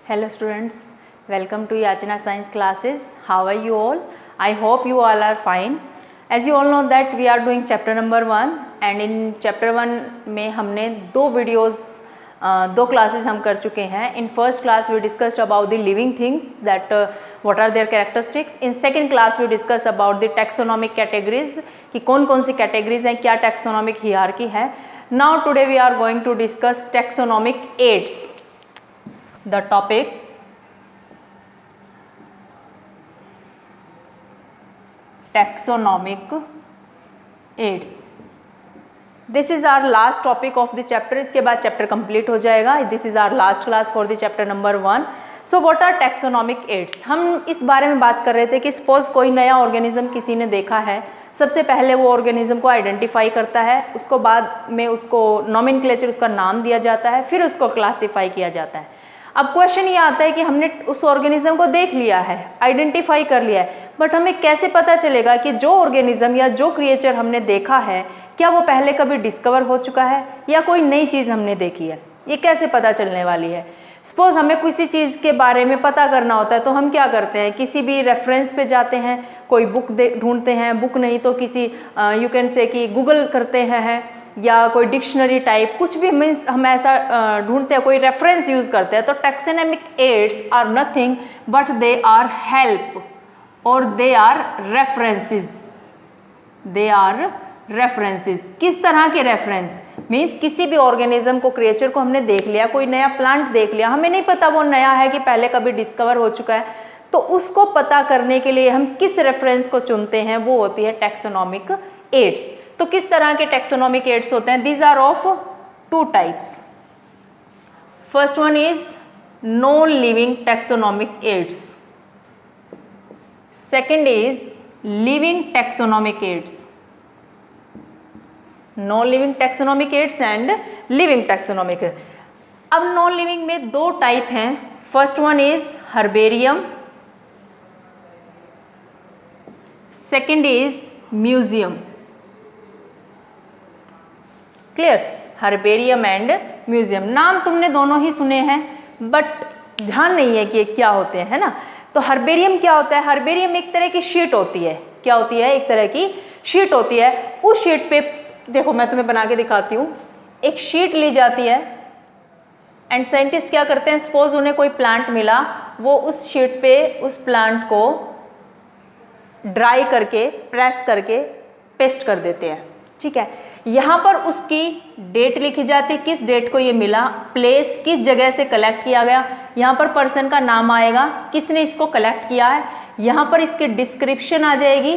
Hello students, welcome to Yachana Science classes. How are you all? I hope you all are fine. As you all know that we are doing chapter number 1 and in chapter 1 में हमने दो classes हम कर चुके हैं. In first class we discussed about the living things, that what are their characteristics. In second class we discussed about the taxonomic categories, कि कौन कौन सी categories हैं, क्या taxonomic hierarchy है. Now today we are going to discuss taxonomic aids. The topic taxonomic aids. This is our last topic of the chapter. इसके बाद chapter complete हो जाएगा. This is our last class for the chapter number 1. So what are taxonomic aids? हम इस बारे में बात कर रहे थे कि suppose कोई नया organism किसी ने देखा है, सबसे पहले वो ऑर्गेनिज्म को आइडेंटिफाई करता है, उसको बाद में उसको नॉमेनक्लेचर, उसका नाम दिया जाता है, फिर उसको क्लासीफाई किया जाता है. अब क्वेश्चन ये आता है कि हमने उस ऑर्गेनिज्म को देख लिया है, आइडेंटिफाई कर लिया है, बट हमें कैसे पता चलेगा कि जो ऑर्गेनिज्म या जो क्रिएचर हमने देखा है क्या वो पहले कभी डिस्कवर हो चुका है या कोई नई चीज़ हमने देखी है, ये कैसे पता चलने वाली है. सपोज हमें किसी चीज़ के बारे में पता करना होता है तो हम क्या करते हैं, किसी भी रेफरेंस पे जाते हैं, कोई बुक ढूंढते हैं, बुक नहीं तो किसी यू कैन से कि गूगल करते हैं या कोई डिक्शनरी टाइप कुछ भी, मीन्स हम ऐसा ढूंढते हैं, कोई रेफरेंस यूज़ करते हैं. तो taxonomic aids are nothing but they are help और they are references. They are references. किस तरह के रेफरेंस? मीन्स किसी भी ऑर्गेनिज्म को, क्रिएचर को हमने देख लिया, कोई नया प्लांट देख लिया, हमें नहीं पता वो नया है कि पहले कभी डिस्कवर हो चुका है, तो उसको पता करने के लिए हम किस रेफरेंस को चुनते हैं, वो होती है टैक्सोनॉमिक एड्स. तो किस तरह के टैक्सोनॉमिक एड्स होते हैं? These are of 2 types. First one is non living taxonomic aids. Second is living taxonomic aids. Non living taxonomic aids and living taxonomic. अब नॉन लिविंग में 2 टाइप हैं. First one is herbarium, second is museum. Clear? Herbarium and museum. नाम तुमने दोनों ही सुने हैं but ध्यान नहीं है कि क्या होते हैं, है ना. तो हर्बेरियम क्या होता है? हर्बेरियम एक तरह की शीट होती है. क्या होती है? एक तरह की शीट होती है. उस शीट पे देखो, मैं तुम्हें बना के दिखाती हूँ. एक शीट ली जाती है एंड साइंटिस्ट क्या करते हैं, सपोज उन्हें कोई प्लांट मिला, वो उस शीट पे उस प्लांट को ड्राई करके, प्रेस करके पेस्ट कर देते हैं. ठीक है. यहाँ पर उसकी डेट लिखी जाती है, किस डेट को ये मिला, प्लेस, किस जगह से कलेक्ट किया गया, यहाँ पर पर्सन का नाम आएगा, किसने इसको कलेक्ट किया है, यहाँ पर इसकी डिस्क्रिप्शन आ जाएगी,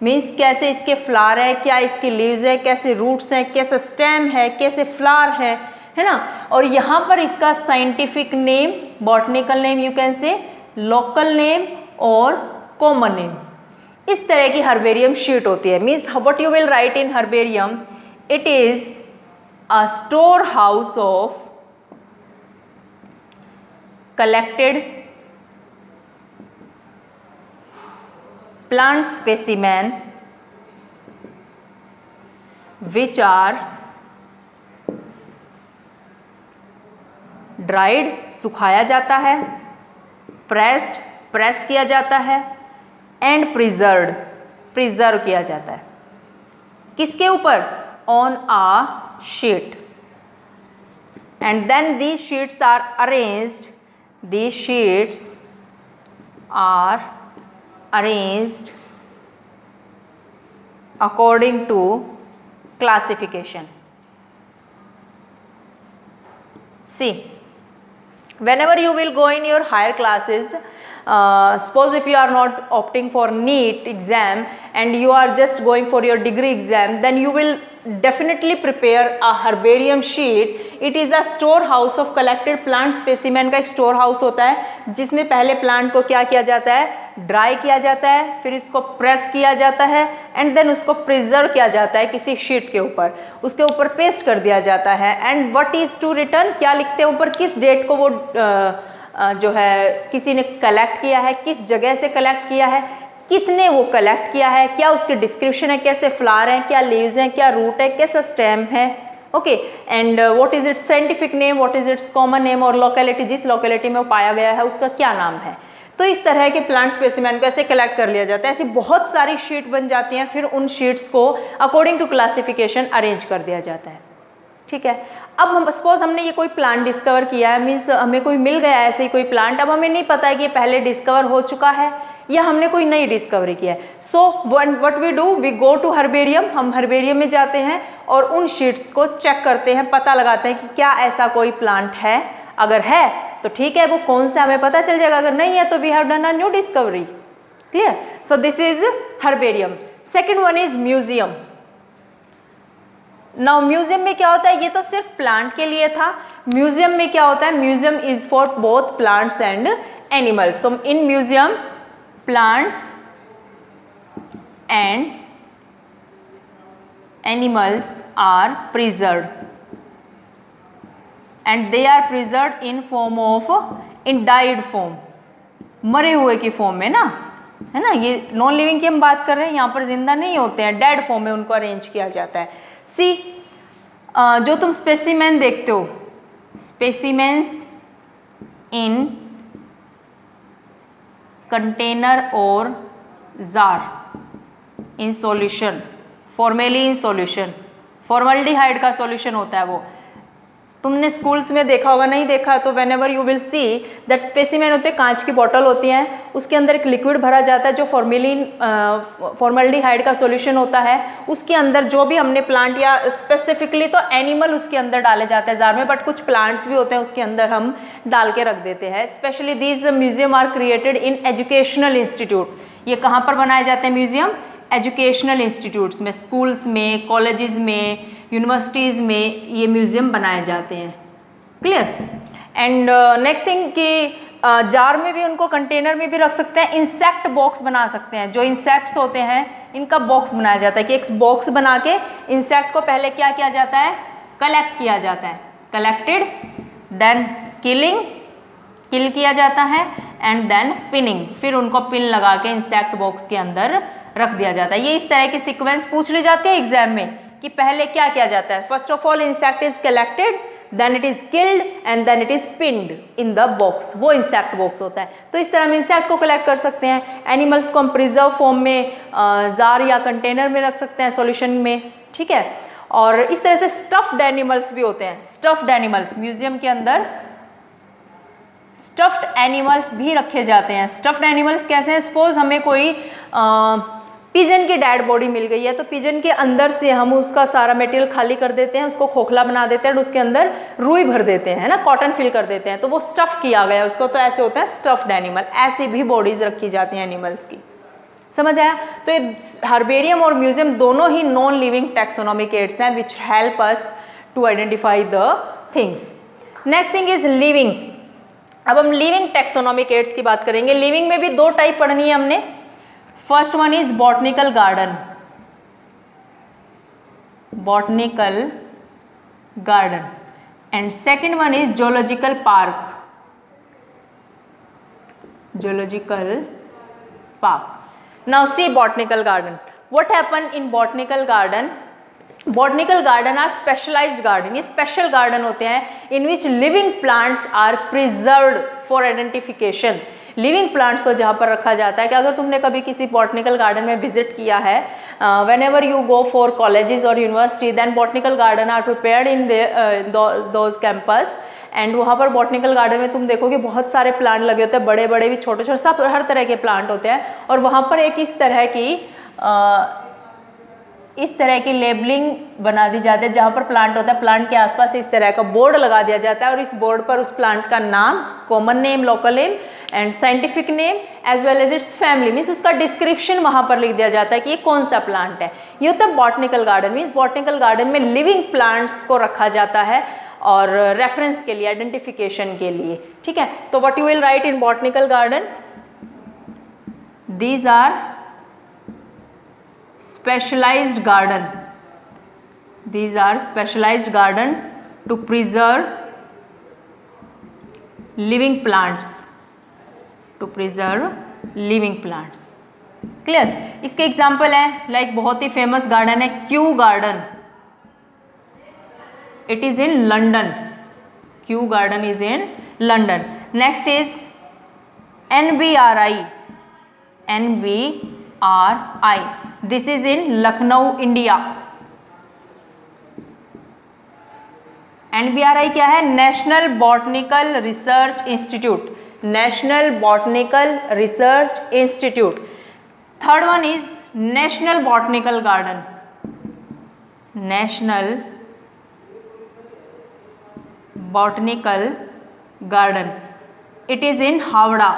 मीन्स कैसे इसके फ्लावर है, क्या इसकी लीव्स है, कैसे रूट्स हैं, कैसे स्टेम है, कैसे फ्लावर है ना. और यहाँ पर इसका scientific name, botanical name, you can say local name और कॉमन नेम. इस तरह की हर्बेरियम शीट होती है. Means what you will write in herbarium, it is a storehouse of collected plant specimen which are dried, सुखाया जाता है, pressed, press किया जाता है, and preserved, प्रिजर्व किया जाता है. किसके ऊपर? On a sheet. And then these sheets are arranged. These sheets are arranged according to classification. See, whenever you will go in your higher classes, suppose if you are not opting for NEET exam and you are just going for your degree exam, then you will definitely prepare a herbarium sheet. It is a storehouse of collected plant specimen. का एक store house होता है जिसमें पहले plant को क्या किया जाता है, ड्राई किया जाता है, फिर इसको प्रेस किया जाता है एंड देन उसको प्रिजर्व किया जाता है किसी शीट के ऊपर, उसके ऊपर पेस्ट कर दिया जाता है. And what is to return, क्या लिखते हैं ऊपर, किस डेट को वो जो है किसी ने कलेक्ट किया है, किस जगह से कलेक्ट किया है, किसने वो कलेक्ट किया है, क्या उसकी डिस्क्रिप्शन है, कैसे फ्लावर हैं, क्या लीव्स हैं, क्या रूट है, कैसा स्टेम है, okay, and what is it's scientific name, what is it's common name, और लोकेलिटी, जिस लोकेलिटी में वो पाया गया है उसका क्या नाम है। तो इस तरह के प्लांट स्पेसिमेन को ऐसे कलेक्ट कर लिया जाता है। ऐसी बहुत सारी शीट बन जाती हैं, फिर उन शीट्स को अकॉर्डिंग टू क्लासिफिकेशन अरेंज कर दिया जाता है। ठीक है, अब हम सपोज हमने ये कोई प्लांट डिस्कवर किया है, मीन्स हमें कोई मिल गया है ऐसे ही कोई प्लांट, अब हमें नहीं पता है कि ये पहले डिस्कवर हो चुका है या हमने कोई नई डिस्कवरी किया है। So what we do, we go to herbarium, हम हर्बेरियम में जाते हैं और उन शीट्स को चेक करते हैं, पता लगाते हैं कि क्या ऐसा कोई प्लांट है। अगर है तो ठीक है, वो कौन सा हमें पता चल जाएगा, अगर नहीं है तो we have done a new discovery. Clear, so this is herbarium. Second one is museum. Now museum में क्या होता है, ये तो सिर्फ प्लांट के लिए था, म्यूजियम में क्या होता है, museum is for both plants and animals. So in museum plants and animals are preserved and they are preserved in form of in died form, मरे हुए की फॉर्म में ना, है ना, ये नॉन लिविंग की हम बात कर रहे हैं, यहाँ पर जिंदा नहीं होते हैं, डेड फॉर्म में उनको अरेंज किया जाता है। सी जो तुम स्पेसिमेन देखते हो, स्पेसिमेंस इन कंटेनर और jar in solution, formalin solution, formaldehyde का सॉल्यूशन होता है वो। तुमने स्कूल्स में देखा होगा, नहीं देखा तो when ever you will see that specimen होते हैं, कांच की बॉटल होती हैं, उसके अंदर एक लिक्विड भरा जाता है जो फॉर्मल्डिहाइड का सॉल्यूशन होता है। उसके अंदर जो भी हमने प्लांट या स्पेसिफिकली तो एनिमल उसके अंदर डाले जाते हैं जार में, बट कुछ प्लांट्स भी होते हैं उसके अंदर हम डाल के रख देते हैं। Specially these museum are created in educational institute. ये कहाँ पर बनाए जाते हैं म्यूजियम, एजुकेशनल इंस्टीट्यूट्स में, स्कूल्स में, कॉलेजेस में, यूनिवर्सिटीज़ में ये म्यूजियम बनाए जाते हैं। क्लियर, एंड नेक्स्ट थिंग कि जार में भी उनको कंटेनर में भी रख सकते हैं, इंसेक्ट बॉक्स बना सकते हैं, जो इंसेक्ट्स होते हैं इनका बॉक्स बनाया जाता है कि एक बॉक्स बना के इंसेक्ट को पहले क्या किया जाता है, कलेक्ट किया जाता है, कलेक्टेड, देन किल किया जाता है, एंड देन पिनिंग, फिर उनको पिन लगा के इंसेक्ट बॉक्स के अंदर रख दिया जाता है। ये इस तरह की सीक्वेंस पूछ ली जाती है एग्जाम में कि पहले क्या किया जाता है, first of all insect is collected, then it is killed and then it is pinned in the box, वो इंसेक्ट बॉक्स होता है। तो इस तरह हम इंसेक्ट को कलेक्ट कर सकते हैं। एनिमल्स को हम प्रिजर्व फॉर्म में जार या कंटेनर में रख सकते हैं सॉल्यूशन में, ठीक है। और इस तरह से स्टफ्ड एनिमल्स भी होते हैं, स्टफ्ड एनिमल्स म्यूजियम के अंदर स्टफ्ड एनिमल्स भी रखे जाते हैं। स्टफ्ड एनिमल्स कैसे हैं, सपोज हमें कोई पिजन की डेड बॉडी मिल गई है, तो पिजन के अंदर से हम उसका सारा मटेरियल खाली कर देते हैं, उसको खोखला बना देते हैं और उसके अंदर रुई भर देते हैं, है ना, कॉटन फिल कर देते हैं, तो वो स्टफ किया गया उसको, तो ऐसे होता है स्टफ्ड एनिमल। ऐसी भी बॉडीज रखी जाती हैं एनिमल्स की, समझ आया। तो ये हर्बेरियम और म्यूजियम दोनों ही नॉन लिविंग टैक्सोनॉमिक एड्स हैं which help us to identify the things. Next thing is living. अब हम लिविंग टैक्सोनॉमिक एड्स की बात करेंगे। लिविंग में भी दो टाइप पढ़नी है हमने। First one is botanical garden, and second one is zoological park, Now see botanical garden. What happen in botanical garden? Botanical garden are specialized garden. ये special garden होते हैं in which living plants are preserved for identification. Living plants को जहाँ पर रखा जाता है कि अगर तुमने कभी किसी बॉटनिकल गार्डन में विजिट किया है, whenever you go for colleges और university, then botanical garden are prepared in those campus, and वहाँ पर बॉटनिकल गार्डन में तुम देखोगे बहुत सारे प्लांट लगे होते हैं, बड़े बड़े भी, छोटे छोटे, सब हर तरह के प्लांट होते हैं। और वहाँ पर एक इस तरह की लेबलिंग बना दी जाती है, जहाँ पर प्लांट होता है प्लांट के आसपास इस तरह का बोर्ड लगा दिया जाता है, और इस बोर्ड पर उस प्लांट का नाम, common name, local name and scientific name as well as its family, means उसका डिस्क्रिप्शन वहाँ पर लिख दिया जाता है कि ये कौन सा प्लांट है। ये होता है botanical garden. Means botanical garden में लिविंग प्लांट्स को रखा जाता है और रेफरेंस के लिए, आइडेंटिफिकेशन के लिए, ठीक है। तो what you will write in botanical garden, these are specialized garden, these are specialized garden to preserve living plants, clear. इसके एग्जाम्पल है, लाइक बहुत ही फेमस गार्डन है Q garden, It is in London. Kew Garden is in London. Next is NBRI. NBRI. This is in Lucknow, India. NBRI क्या है? National botanical research institute. National botanical research institute. Third one is national botanical garden. National botanical garden. It is in Howrah.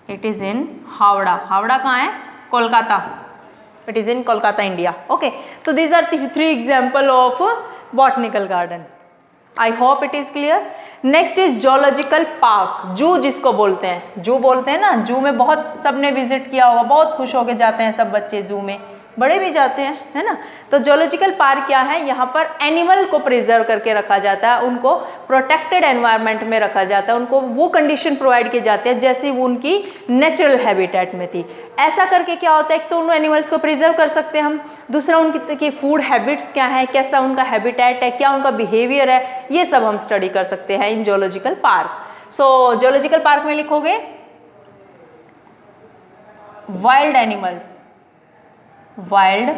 It is in Howrah. Howrah कहाँ है? Kolkata. It is in Kolkata, India. Okay, so these are the three example of botanical garden. I hope it is clear. Next is zoological park. जू जिसको बोलते हैं, जू बोलते हैं ना. जू में बहुत सबने विजिट किया होगा, बहुत खुश होके जाते हैं सब बच्चे जू में, बड़े भी जाते हैं, है ना. तो जोलॉजिकल पार्क क्या है? यहाँ पर एनिमल को प्रिजर्व करके रखा जाता है, उनको प्रोटेक्टेड एनवायरनमेंट में रखा जाता है, उनको वो कंडीशन प्रोवाइड की जाती है जैसी वो उनकी नेचुरल हैबिटेट में थी. ऐसा करके क्या होता है, एक तो उन एनिमल्स को प्रिजर्व कर सकते हैं हम, दूसरा उनकी फूड हैबिट्स क्या है, कैसा उनका हैबिटेट है, क्या उनका बिहेवियर है, ये सब हम स्टडी कर सकते हैं इन जोलॉजिकल पार्क. सो जोलॉजिकल पार्क में लिखोगे wild animals. Wild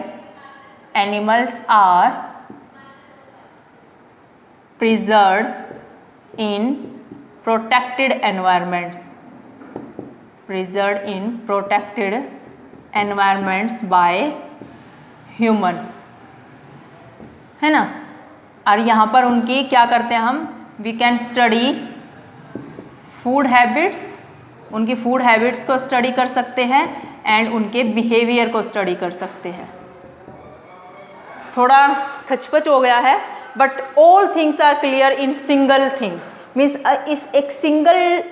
animals are preserved in protected environments. Preserved in protected environments by human. है ना. और यहाँ पर उनकी क्या करते हैं हम? We can study food habits. उनकी फूड हैबिट्स को स्टडी कर सकते हैं एंड उनके बिहेवियर को स्टडी कर सकते हैं. थोड़ा खचपच हो गया है but all things are clear in single thing. Means इस एक सिंगल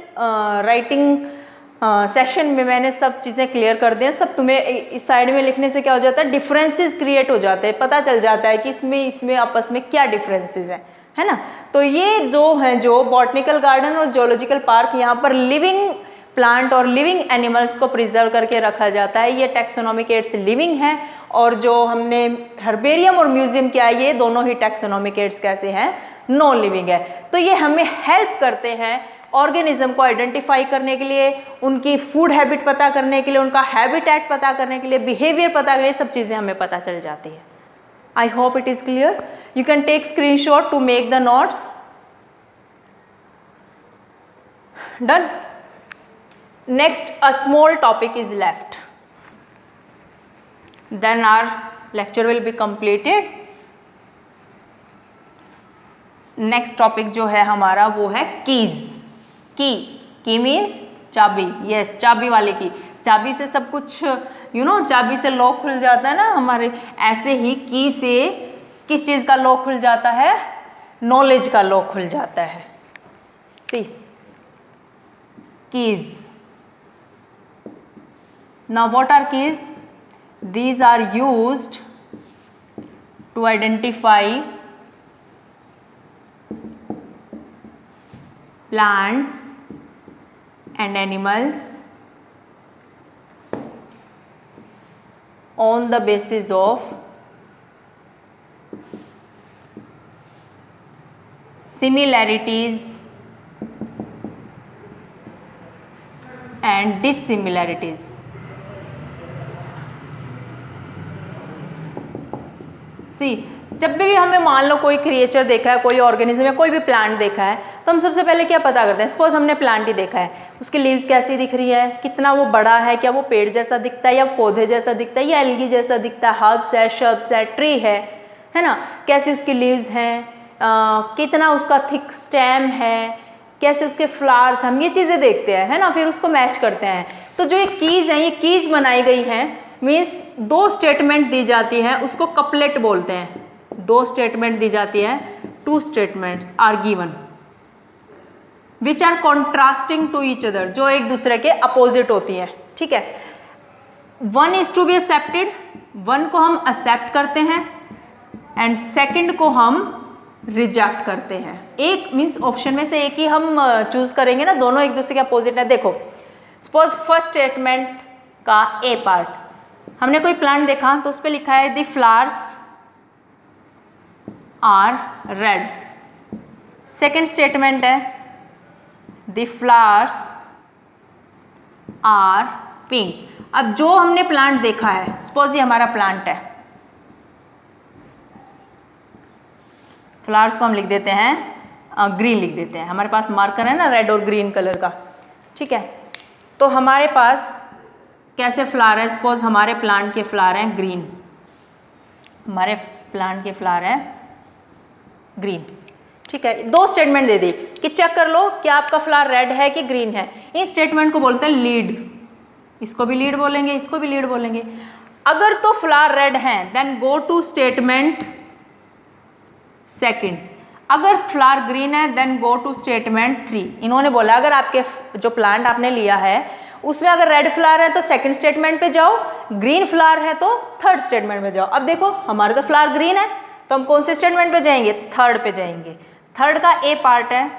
राइटिंग सेशन में मैंने सब चीज़ें क्लियर कर दी हैं. सब तुम्हें इस साइड में लिखने से क्या हो जाता है, डिफरेंसेस क्रिएट हो जाते हैं, पता चल जाता है कि इसमें आपस में क्या डिफरेंसेस हैं, है ना. तो ये दो हैं जो बॉटनिकल गार्डन और जोलॉजिकल पार्क, यहाँ पर लिविंग प्लांट और लिविंग एनिमल्स को प्रिजर्व करके रखा जाता है. ये टैक्सोनॉमिक एड्स लिविंग है और जो हमने हर्बेरियम और म्यूजियम किया है ये दोनों ही टैक्सोनॉमिक एड्स कैसे हैं, नो लिविंग है. तो ये हमें हेल्प करते हैं ऑर्गेनिज्म को आइडेंटिफाई करने के लिए, उनकी फूड हैबिट पता करने के लिए, उनका हैबिटेट पता करने के लिए, बिहेवियर पता करने के लिए, सब चीज़ें हमें पता चल जाती है. I hope it is clear. You can take screenshot to make the notes. Done. Next, a small topic is left. Then our lecture will be completed. Next topic जो है हमारा वो है keys. की मीन्स चाबी. yes, चाबी वाले की. चाबी से सब कुछ चाबी से लॉक खुल जाता है ना हमारे. ऐसे ही की से किस चीज़ का लॉक खुल जाता है? नॉलेज का लॉक खुल जाता है. सी keys. Now what are keys? These are used to identify plants and animals on the basis of similarities and dissimilarities. जब भी हमें मान लो कोई क्रिएचर देखा है, कोई ऑर्गेनिज्म या कोई भी प्लांट देखा है, तो हम सबसे पहले क्या पता करते हैं? सपोज हमने प्लांट ही देखा है, उसकी लीव्स कैसी दिख रही है, कितना वो बड़ा है, क्या वो पेड़ जैसा दिखता है या पौधे जैसा दिखता है या एल्गी जैसा दिखता है, हर्ब्स है, शर्ब्स है, ट्री है ना, कैसी उसकी लीव्स हैं, कितना उसका थिक स्टेम है, कैसे उसके फ्लावर्स, हम ये चीज़ें देखते हैं, है ना. फिर उसको मैच करते हैं. तो जो ये कीज़ हैं, ये कीज़ बनाई गई हैं. मीन्स दो स्टेटमेंट दी जाती है, उसको कपलेट बोलते हैं. दो स्टेटमेंट दी जाती है, two statements are given which are contrasting to each other, जो एक दूसरे के अपोजिट होती हैं. ठीक है. One is to be accepted, one को हम एक्सेप्ट करते हैं एंड सेकंड को हम रिजेक्ट करते हैं. एक मीन्स ऑप्शन में से एक ही हम चूज करेंगे ना, दोनों एक दूसरे के अपोजिट है. देखो सपोज फर्स्ट स्टेटमेंट का ए पार्ट, हमने कोई प्लांट देखा तो उस पर लिखा है the flowers are red. Second statement है द फ्लावर्स आर पिंक। अब जो हमने प्लांट देखा है, सपोज ये हमारा प्लांट है, फ्लावर्स को हम लिख देते हैं ग्रीन लिख देते हैं, हमारे पास मार्कर है ना रेड और ग्रीन कलर का, ठीक है। तो हमारे पास कैसे फ्लावर है, सपोज हमारे प्लांट के फ्लावर हैं ग्रीन, हमारे प्लांट के फ्लावर है ग्रीन, ठीक है। दो स्टेटमेंट दे दी कि चेक कर लो कि आपका फ्लावर रेड है कि ग्रीन है। इस स्टेटमेंट को बोलते हैं लीड, इसको भी लीड बोलेंगे, इसको भी लीड बोलेंगे। अगर तो फ्लावर रेड है then go to statement second, अगर फ्लावर ग्रीन है देन गो टू स्टेटमेंट 3। इन्होंने बोला अगर आपके जो प्लांट आपने लिया है उसमें अगर रेड फ्लावर है तो सेकंड स्टेटमेंट पे जाओ, ग्रीन फ्लावर है तो थर्ड स्टेटमेंट में जाओ। अब देखो हमारे तो फ्लावर ग्रीन है तो हम कौन से स्टेटमेंट पे जाएंगे, थर्ड पे जाएंगे। थर्ड का ए पार्ट है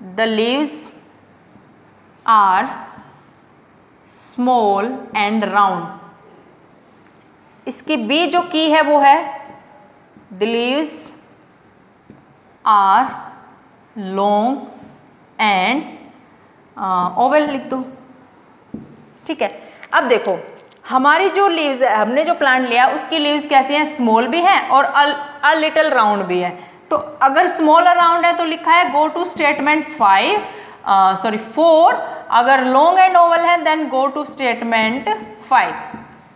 the leaves are small and round. इसकी बी जो की है वो है the leaves are long and oval लिख दो, ठीक है। अब देखो हमारी जो लीव्स है, हमने जो प्लांट लिया उसकी लीव्स कैसी हैं, स्मॉल भी हैं और अ लिटिल राउंड भी है। तो अगर स्मॉल और राउंड है तो लिखा है गो टू स्टेटमेंट 4। अगर लॉन्ग एंड ओवल है देन गो टू स्टेटमेंट 5।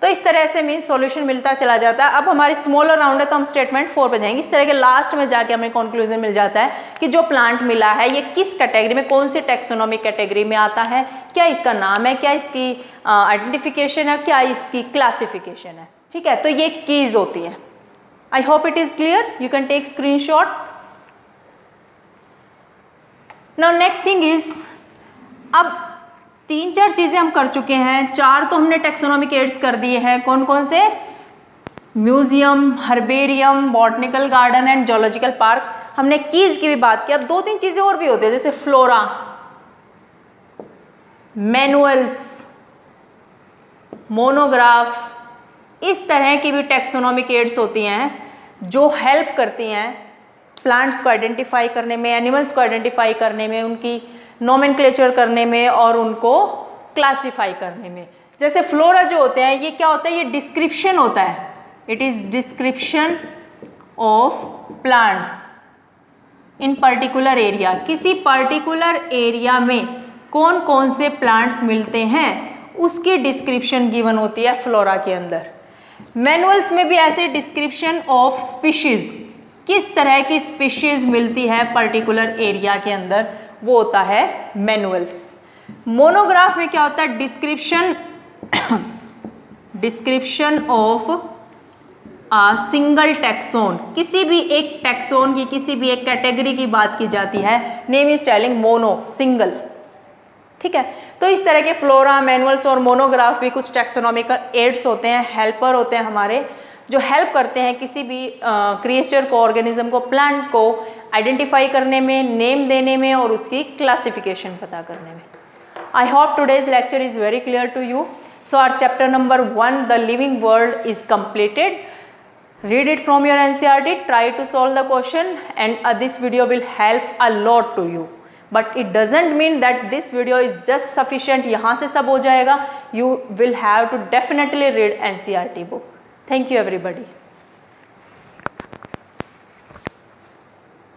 तो इस तरह से मीन सॉल्यूशन मिलता चला जाता है। अब हमारी स्मॉल और राउंड है तो हम स्टेटमेंट 4 पे जाएंगे। इस तरह के लास्ट में जाके हमें कंक्लूजन मिल जाता है कि जो प्लांट मिला है ये किस कैटेगरी में, कौन सी टेक्सोनॉमिक कैटेगरी में आता है, क्या इसका नाम है, क्या इसकी आइडेंटिफिकेशन है, क्या इसकी क्लासिफिकेशन है, ठीक है। तो ये कीज होती है। I hope it is clear, you can take screenshot. Now next thing is, अब 3-4 चीजें हम कर चुके हैं, 4 तो हमने टेक्सोनॉमिक एड्स कर दिए हैं। कौन कौन से, museum, herbarium, botanical garden and zoological park. हमने कीज की भी बात की। अब 2-3 चीजें और भी होती है जैसे फ्लोरा, मैनुअल्स, मोनोग्राफ, इस तरह की भी टेक्सोनॉमिक एड्स होती हैं जो हेल्प करती हैं प्लांट्स को आइडेंटिफाई करने में, एनिमल्स को आइडेंटिफाई करने में, उनकी नोमेनक्लेचर करने में और उनको क्लासिफाई करने में। जैसे फ्लोरा जो होते हैं ये क्या होता है, ये डिस्क्रिप्शन होता है, it is description of plants in particular area. किसी पर्टिकुलर एरिया में कौन कौन से प्लांट्स मिलते हैं उसकी डिस्क्रिप्शन गिवन होती है फ्लोरा के अंदर। मैनुअल्स में भी ऐसे डिस्क्रिप्शन ऑफ स्पीशीज, किस तरह की स्पीशीज मिलती है पर्टिकुलर एरिया के अंदर, वो होता है मैनुअल्स। मोनोग्राफ में क्या होता है, डिस्क्रिप्शन ऑफ सिंगल टैक्सोन, किसी भी एक टैक्सोन की, किसी भी एक कैटेगरी की बात की जाती है। Name is telling mono, single, ठीक है। तो इस तरह के फ्लोरा, मैनुअल्स और मोनोग्राफ भी कुछ टैक्सोनॉमिकल एड्स होते हैं, हेल्पर होते हैं हमारे, जो हेल्प करते हैं किसी भी क्रिएचर को, ऑर्गेनिज्म को, प्लांट को आइडेंटिफाई करने में, नेम देने में और उसकी क्लासिफिकेशन पता करने में। I hope today's lecture is very clear to you. So our chapter number 1 the living world is completed. Read it from your NCERT, try to solve the question, and this video will help a lot to you. But it doesn't mean that this video is just sufficient, यहाँ से सब हो जाएगा. You will have to definitely read NCERT book. Thank you everybody.